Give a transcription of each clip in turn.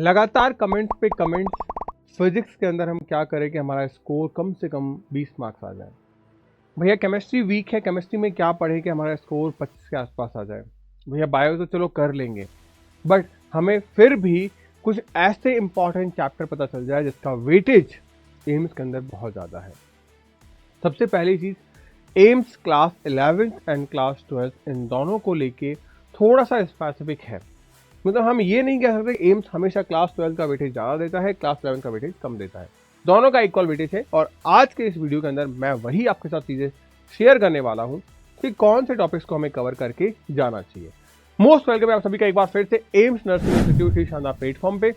लगातार कमेंट पे comments, physics के अंदर हम क्या करें कि हमारा स्कोर कम से कम 20 मार्क्स आ जाए। भैया केमिस्ट्री वीक है, केमिस्ट्री में क्या पढ़े कि हमारा स्कोर 25 के आसपास आ जाए। भैया बायो तो चलो कर लेंगे, बट हमें फिर भी कुछ ऐसे इंपॉर्टेंट चैप्टर पता चल जाए जिसका वेटेज एम्स के अंदर बहुत ज़्यादा है। सबसे पहली चीज़, AIIMS class 11th and class 12th इन दोनों को लेके थोड़ा सा स्पेसिफिक है। मतलब हम ये नहीं कह सकते एम्स हमेशा क्लास 12 का वेटेज ज़्यादा देता है, क्लास 11 का वेटेज कम देता है। दोनों का इक्वल वेटेज है और आज के इस वीडियो के अंदर मैं वही आपके साथ चीज़ें शेयर करने वाला हूँ कि कौन से टॉपिक्स को हमें कवर करके जाना चाहिए। मोस्ट वेलकम है आप सभी का एक बार फिर से एम्स नर्सिंग इंस्टीट्यूट की शानदार प्लेटफॉर्म पे।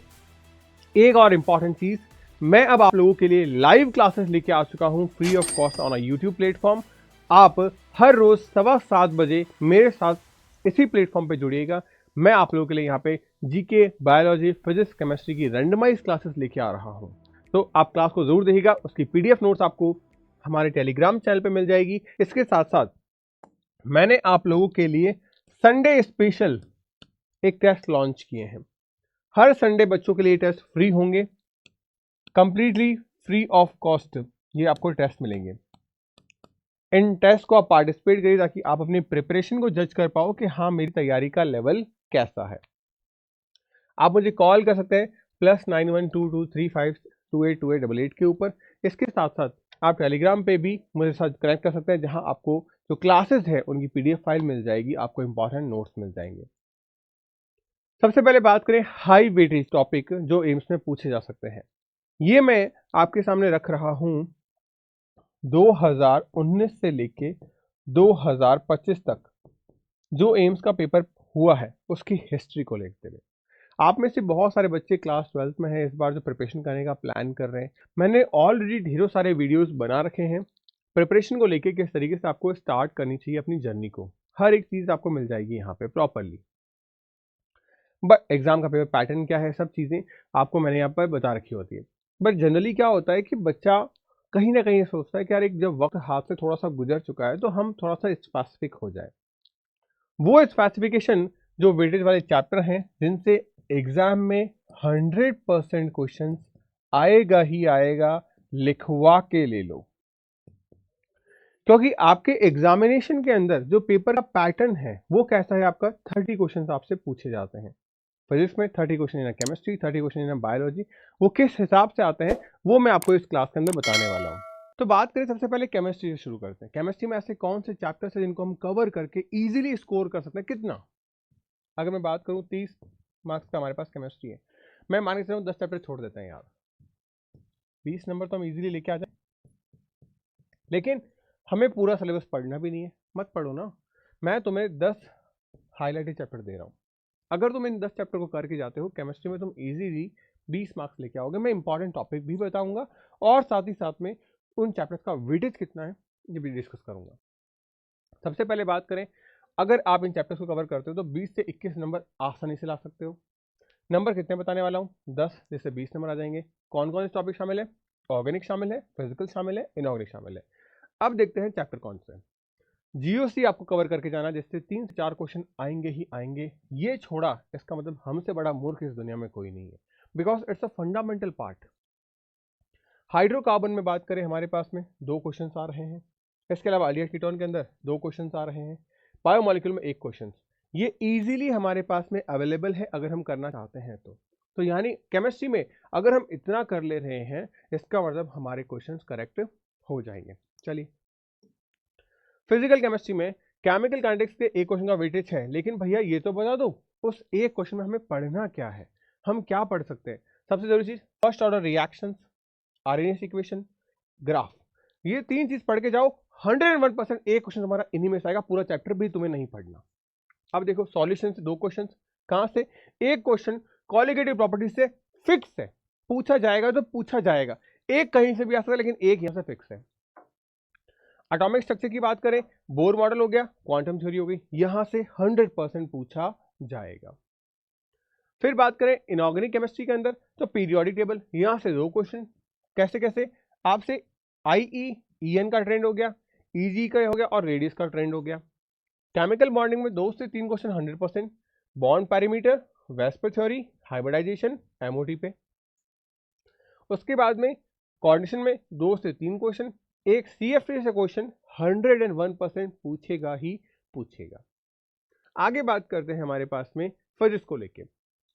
एक और इम्पॉर्टेंट चीज़, मैं अब आप लोगों के लिए लाइव क्लासेस लेके आ चुका हूँ free of cost on YouTube platform. आप हर रोज 7:15 बजे मेरे साथ इसी प्लेटफॉर्म पे जुड़िएगा। मैं आप लोगों के लिए यहाँ पे जीके, बायोलॉजी, फिजिक्स, केमिस्ट्री की रैंडमाइज क्लासेस लेके आ रहा हूँ। तो आप क्लास को जरूर देखिएगा। उसकी पीडीएफ नोट्स आपको हमारे टेलीग्राम चैनल पे मिल जाएगी। इसके साथ साथ मैंने आप लोगों के लिए संडे स्पेशल एक टेस्ट लॉन्च किए हैं। हर संडे बच्चों के लिए टेस्ट फ्री होंगे, कंप्लीटली फ्री ऑफ कॉस्ट ये आपको टेस्ट मिलेंगे। इन टेस्ट को आप पार्टिसिपेट करिए ताकि आप अपनी प्रिपरेशन को जज कर पाओ कि हाँ मेरी तैयारी का लेवल कैसा है। आप मुझे कॉल कर सकते हैं +912235282888 के ऊपर। इसके साथ साथ आप टेलीग्राम पे भी मुझे साथ कनेक्ट कर सकते हैं, जहां आपको जो क्लासेस है उनकी पीडीएफ फाइल मिल जाएगी, आपको इंपॉर्टेंट नोट्स मिल जाएंगे। सबसे पहले बात करें हाई वेटेज टॉपिक जो एम्स में पूछे जा सकते हैं। ये मैं आपके सामने रख रहा हूं 2019 से लेके 2025 तक जो एम्स का पेपर हुआ है उसकी हिस्ट्री को लेते हुए। आप में से बहुत सारे बच्चे क्लास 12th में हैं, इस बार जो प्रिपरेशन करने का प्लान कर रहे हैं। मैंने ऑलरेडी ढेरों सारे वीडियोस बना रखे हैं प्रिपरेशन को लेके, किस तरीके से आपको स्टार्ट करनी चाहिए अपनी जर्नी को। हर एक चीज़ आपको मिल जाएगी यहाँ पे प्रॉपरली। बट एग्जाम का पेपर पैटर्न क्या है, सब चीज़ें आपको मैंने यहाँ पर बता रखी होती है। बट जनरली क्या होता है कि बच्चा कहीं ना कहीं ये सोचता है कि यार एक जब वक्त हाथ से थोड़ा सा गुजर चुका है तो हम थोड़ा सा स्पेसिफिक हो जाए। वो स्पेसिफिकेशन जो वेटेज वाले चैप्टर हैं जिनसे एग्जाम में 100% क्वेश्चन आएगा ही आएगा, लिखवा के ले लो। क्योंकि आपके एग्जामिनेशन के अंदर जो पेपर का पैटर्न है वो कैसा है, आपका 30 क्वेश्चन आपसे पूछे जाते हैं। फिजिक्स में 30 question in chemistry, 30 question in biology. वो किस हिसाब से आते हैं वो मैं आपको इस क्लास के अंदर बताने वाला हूँ। तो बात करें सबसे पहले केमिस्ट्री से शुरू करते हैं। केमिस्ट्री में ऐसे कौन से चैप्टर्स हैं जिनको हम कवर करके इजीली स्कोर कर सकते हैं, कितना। अगर मैं बात करूं 30 मार्क्स का हमारे पास केमिस्ट्री है, मैं मान के चलूं 10 चैप्टर छोड़ देते हैं यार, 20 नंबर तो हम इजीली लेके आ जाए। लेकिन हमें पूरा सिलेबस पढ़ना भी नहीं है, मत पढ़ो ना। मैं तुम्हें 10 हाईलाइटेड चैप्टर दे रहा हूँ। अगर तुम इन 10 चैप्टर को करके जाते हो केमिस्ट्री में, तुम इजीली 20 मार्क्स लेके आओगे। मैं इंपॉर्टेंट टॉपिक भी बताऊंगा और साथ ही साथ में उन चैप्टर्स का वेटेज कितना है ये भी डिस्कस करूंगा। सबसे पहले बात करें, अगर आप इन चैप्टर्स को कवर करते हो तो 20 से 21 नंबर आसानी से ला सकते हो। नंबर कितने बताने वाला हूँ, 10 जैसे 20 नंबर आ जाएंगे। कौन कौन से टॉपिक शामिल है, ऑर्गेनिक शामिल है, फिजिकल शामिल है, इनऑर्गेनिक शामिल है। अब देखते हैं चैप्टर कौन से। जीओसी आपको कवर करके जाना, जिससे 3 से 4 क्वेश्चन आएंगे ही आएंगे। ये छोड़ा इसका मतलब हमसे बड़ा मूर्ख इस दुनिया में कोई नहीं है, because it's a fundamental part. Hydrocarbon में बात करें, हमारे पास में 2 क्वेश्चन आ रहे हैं। इसके अलावा अलियर कीटोन के अंदर 2 क्वेश्चन आ रहे हैं। बायोमोलिक्यूल में 1 क्वेश्चन। ये इजीली हमारे पास में अवेलेबल है अगर हम करना चाहते हैं तो यानी केमिस्ट्री में अगर हम इतना कर ले रहे हैं इसका मतलब हमारे क्वेश्चंस करेक्ट हो जाएंगे। चलिए, फिजिकल केमिस्ट्री में केमिकल काइनेटिक्स के 1 क्वेश्चन का वेटेज है, लेकिन भैया ये तो बता दो उस 1 क्वेश्चन में हमें पढ़ना क्या है, हम क्या पढ़ सकते हैं। सबसे जरूरी चीज first order reactions, RNS equation, graph. ये 3 चीज पढ़ के जाओ, 101% एक क्वेश्चन तुम्हारा इन्हीं में से आएगा, पूरा चैप्टर भी तुम्हें नहीं पढ़ना। अब देखो सॉल्यूशन से 2 क्वेश्चन, कहां से, एक क्वेश्चन क्वालिटेटिव प्रॉपर्टी से फिक्स है, पूछा जाएगा तो पूछा जाएगा। एक कहीं से भी आ सकता है लेकिन एक यहां से फिक्स है। एटॉमिक स्ट्रक्चर की बात करें, बोर मॉडल हो गया, क्वांटम थ्योरी हो गई, यहां से 100% पूछा जाएगा। फिर बात करें इनऑर्गेनिक केमिस्ट्री के अंदर तो पीरियोडिक टेबल, यहां से 2 क्वेश्चन। कैसे कैसे, आपसे IEEN का ट्रेंड हो गया, EG का हो गया और रेडियस का ट्रेंड हो गया। केमिकल बॉन्डिंग में 2 से 3 question 100%। Bond parameter, VSEPR theory, hybridisation MOT पे। उसके बाद में कोऑर्डिनेशन में 2 से 3 क्वेश्चन, एक सीएफटी से क्वेश्चन 101% पूछेगा ही पूछेगा। आगे बात करते हैं हमारे पास में फिजिक्स को लेके।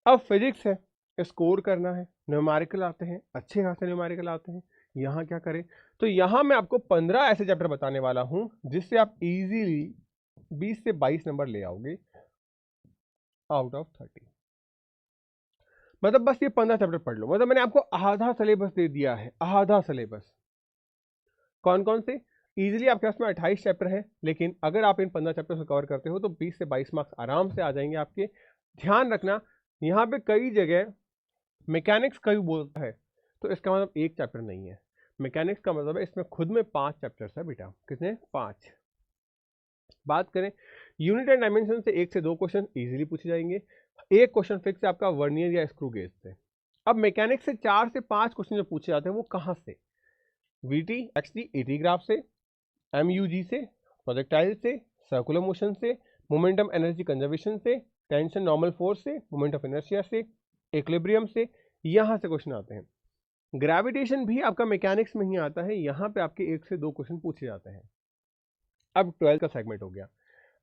अब फिजिक्स है, स्कोर करना है, न्यूमेरिकल आते हैं, अच्छे खासे न्यूमेरिकल आते हैं। यहाँ क्या करें, तो यहाँ मैं आपको 15 ऐसे चैप्टर बताने वाला हूं जिससे आप इजीली 20 से 22 नंबर ले आओगे आउट ऑफ 30। मतलब बस ये 15 चैप्टर पढ़ लो, मतलब मैंने आपको आधा सिलेबस दे दिया है, आधा सिलेबस। कौन कौन से? इजीली आपके पास में 28 चैप्टर हैं, लेकिन अगर आप इन 15 चैप्टर को कवर करते हो तो 20 से 22 मार्क्स आराम से आ जाएंगे आपके। ध्यान रखना, यहाँ पे कई जगह मैकेनिक्स का भी बोलता है, तो इसका मतलब एक चैप्टर नहीं है। मैकेनिक्स का मतलब है इसमें खुद में 5 चैप्टर्स है बेटा। कितने? 5। बात करें यूनिट एंड डायमेंशन से 1 से 2 क्वेश्चन इजीली पूछे जाएंगे। एक क्वेश्चन फिक्स है आपका वर्नियर या स्क्रू गेज से। अब मैकेनिक्स से 4 से 5 क्वेश्चन जो पूछे जाते हैं वो कहाँ से? वीटी, एक्सटी, एटी ग्राफ से, एमयूजी से, प्रोजेक्टाइल से, सर्कुलर मोशन से, मोमेंटम एनर्जी कंजर्वेशन से, टेंशन नॉर्मल फोर्स से, मोमेंट ऑफ इनर्शिया से, इक्विलिब्रियम से, यहां से क्वेश्चन आते हैं। ग्रेविटेशन भी आपका मैकेनिक्स में ही आता है, यहां पे आपके 1 से 2 क्वेश्चन पूछे जाते हैं। अब 12 का सेगमेंट हो गया,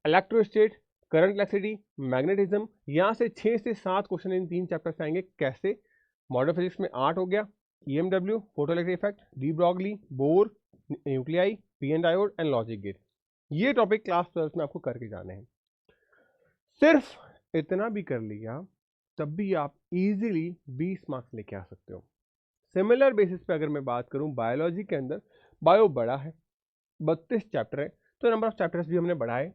इलेक्ट्रोस्टेट, करंट इलेक्ट्रिसिटी, मैग्नेटिज्म, यहां से 6 से 7 क्वेश्चन इन 3 चैप्टर से आएंगे। कैसे? मॉडर्न फिजिक्स में 8 हो गया, EMW, photoelectric effect, de Broglie, Bohr, nuclei, P N diode and logic gate. ये टॉपिक क्लास 12 में आपको करके जाने हैं। सिर्फ इतना भी कर लिया तब भी आप इजीली 20 मार्क्स लेके आ सकते हो। सिमिलर बेसिस पे अगर मैं बात करूं, बायोलॉजी के अंदर बायो बड़ा है, 32 चैप्टर है, तो नंबर ऑफ चैप्टर्स भी हमने बढ़ाए,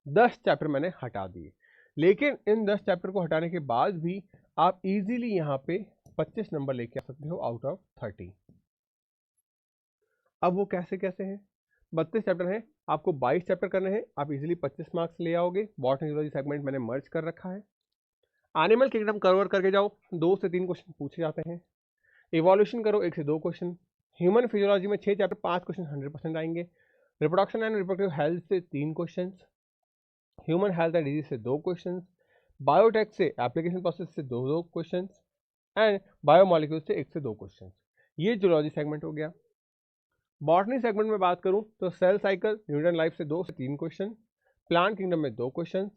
10 चैप्टर मैंने हटा दिए। लेकिन इन 10 चैप्टर को हटाने के बाद भी आप इजीली यहाँ पे 25 नंबर लेके आ सकते हो आउट ऑफ 30। अब वो कैसे कैसे हैं? 32 चैप्टर हैं, आपको 22 चैप्टर करने हैं, आप इजीली 25 मार्क्स ले आओगे। बॉटनी जूलॉजी सेगमेंट मैंने मर्ज कर रखा है। एनिमल किंगडम कवर करके जाओ, 2 से 3 क्वेश्चन पूछे जाते हैं। इवोल्यूशन करो, 1 से 2 क्वेश्चन। ह्यूमन फिजियोलॉजी में 6 चैप्टर, 5 क्वेश्चन 100% आएंगे। रिप्रोडक्शन एंड रिप्रोडक्टिव हेल्थ से 3 question, human health and disease से 2 क्वेश्चन, बायोटेक से एप्लीकेशन प्रोसेस से 2 क्वेश्चन एंड बायोमोलिक्यूल से 1 से 2 क्वेश्चन। ये जूलॉजी सेगमेंट हो गया। बॉटनी सेगमेंट में बात करूं तो सेल साइकिल, न्यूटन लाइफ से 2 से 3 क्वेश्चन, प्लांट किंगडम में 2 क्वेश्चन,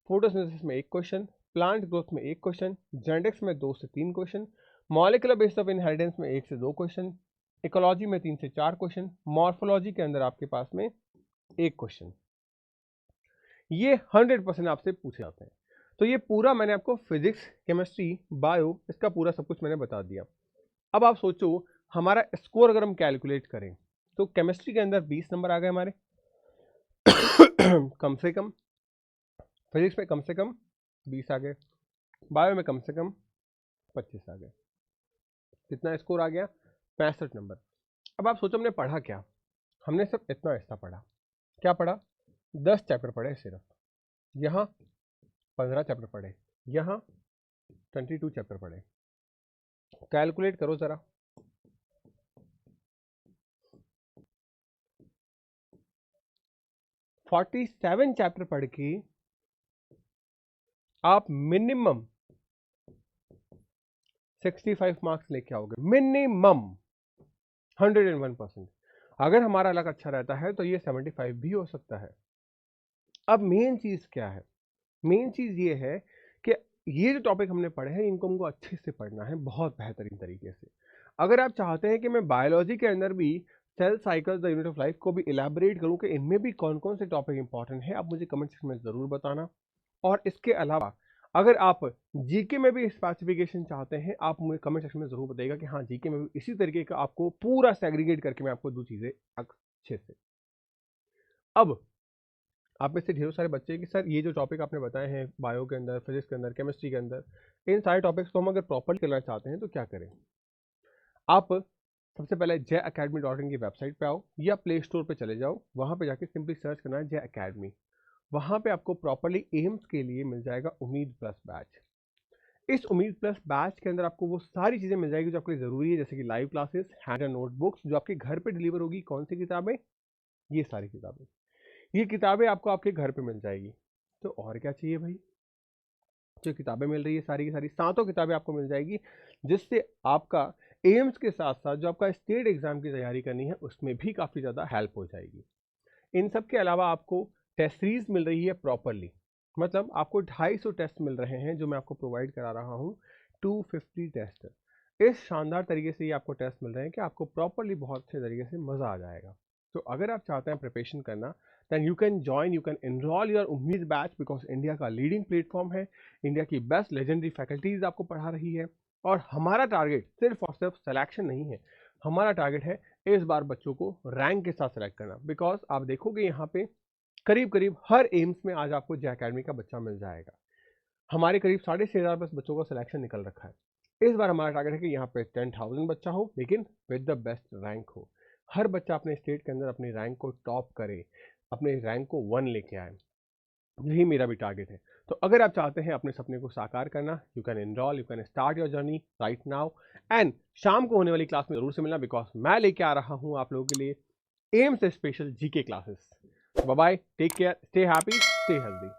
फोटोसिंथेसिस में 1 क्वेश्चन, प्लांट ग्रोथ में 1 क्वेश्चन, जेनेटिक्स में 2 से 3 question, molecular basis of inheritance में 1 से 2 क्वेश्चन, इकोलॉजी में 3 से 4 क्वेश्चन, मॉर्फोलॉजी के अंदर आपके पास में 1 क्वेश्चन। ये 100% आपसे पूछे जाते हैं। तो ये पूरा मैंने आपको फिजिक्स, केमिस्ट्री, बायो, इसका पूरा सब कुछ मैंने बता दिया। अब आप सोचो हमारा स्कोर अगर हम कैलकुलेट करें तो केमिस्ट्री के अंदर 20 नंबर आ गए हमारे कम से कम, फिजिक्स में कम से कम 20 आ गए, बायो में कम से कम 25 आ गए। कितना स्कोर आ गया? 65 नंबर। अब आप सोचो हमने पढ़ा क्या? हमने सिर्फ इतना हिस्सा पढ़ा। क्या पढ़ा? 10 चैप्टर पढ़े सिर्फ, यहाँ 15 चैप्टर पढ़े, यहाँ 22 चैप्टर पढ़े। कैलकुलेट करो जरा, 47 चैप्टर पढ़ के आप मिनिमम 65 मार्क्स लेके आओगे, मिनिमम 101%। अगर हमारा लक अच्छा रहता है तो ये 75 भी हो सकता है। अब मेन चीज क्या है? मेन चीज ये है कि ये जो टॉपिक हमने पढ़े हैं इनको हमको अच्छे से पढ़ना है, बहुत बेहतरीन तरीके से। अगर आप चाहते हैं कि मैं बायोलॉजी के अंदर भी cell cycle the unit of life को भी इलेबोरेट करूं कि इनमें भी कौन कौन से टॉपिक इंपॉर्टेंट है, आप मुझे कमेंट सेक्शन में जरूर बताना। और इसके अलावा अगर आप जीके में भी स्पेसिफिकेशन चाहते हैं, आप मुझे कमेंट सेक्शन में जरूर बताइएगा कि हाँ जीके में भी इसी तरीके का आपको पूरा सेग्रीगेट करके मैं आपको 2 चीजें अच्छे से। अब आप में से ढेरों सारे बच्चे हैं कि सर ये जो टॉपिक आपने बताए हैं बायो के अंदर, फिजिक्स के अंदर, केमिस्ट्री के अंदर, इन सारे टॉपिक्स को हम अगर प्रॉपरली करना चाहते हैं तो क्या करें? आप सबसे पहले jacademy.in की वेबसाइट पे आओ या प्ले स्टोर पे चले जाओ, वहां पे जाके सिंपली सर्च करना है J Academy। वहां पे आपको प्रॉपरली एम्स के लिए मिल जाएगा उम्मीद प्लस बैच। इस उम्मीद प्लस बैच के अंदर आपको वो सारी चीजें मिल जाएगी जो आपके लिए जरूरी है, जैसे कि live classes, hand and notebooks जो आपके घर पे डिलीवर होगी। कौन सी किताबें? ये सारी किताबें, ये किताबें आपको आपके घर पे मिल जाएगी। तो और क्या चाहिए भाई? जो किताबें मिल रही है सारी की सारी 7 किताबें आपको मिल जाएगी, जिससे आपका एम्स के साथ साथ जो आपका स्टेट एग्जाम की तैयारी करनी है उसमें भी काफ़ी ज़्यादा हेल्प हो जाएगी। इन सब के अलावा आपको टेस्ट सीरीज मिल रही है प्रॉपरली, मतलब आपको 250 टेस्ट मिल रहे हैं जो मैं आपको प्रोवाइड करा रहा हूँ। 250 टेस्ट इस शानदार तरीके से ये आपको टेस्ट मिल रहे हैं कि आपको प्रॉपरली बहुत अच्छे तरीके से मज़ा आ जाएगा। तो अगर आप चाहते हैं प्रिपरेशन करना, then you can join, you can enroll your Ummeed batch, because India का लीडिंग प्लेटफॉर्म है। इंडिया की बेस्ट लेजेंडरी फैकल्टीज आपको पढ़ा रही है, और हमारा टारगेट सिर्फ और सिर्फ सिलेक्शन नहीं है, हमारा टारगेट है इस बार बच्चों को रैंक के साथ सेलेक्ट करना। बिकॉज आप देखोगे यहाँ पे करीब करीब हर एम्स में आज आपको जे अकेडमी का बच्चा मिल जाएगा। हमारे करीब 6,500 बस बच्चों का सिलेक्शन निकल रखा है। इस बार हमारा टारगेट है कि यहाँ पे 10,000 बच्चा हो, लेकिन विद द बेस्ट रैंक हो। हर बच्चा अपने स्टेट के अंदर अपनी रैंक को टॉप करे, अपने रैंक को 1 लेके आए। यही मेरा भी टारगेट है। तो अगर आप चाहते हैं अपने सपने को साकार करना, you can enrol, you can start your journey right now. And शाम को होने वाली क्लास में जरूर से मिलना, बिकॉज मैं लेके आ रहा हूँ आप लोगों के लिए AIIMS special GK classes. Bye bye, take care, stay happy, stay healthy.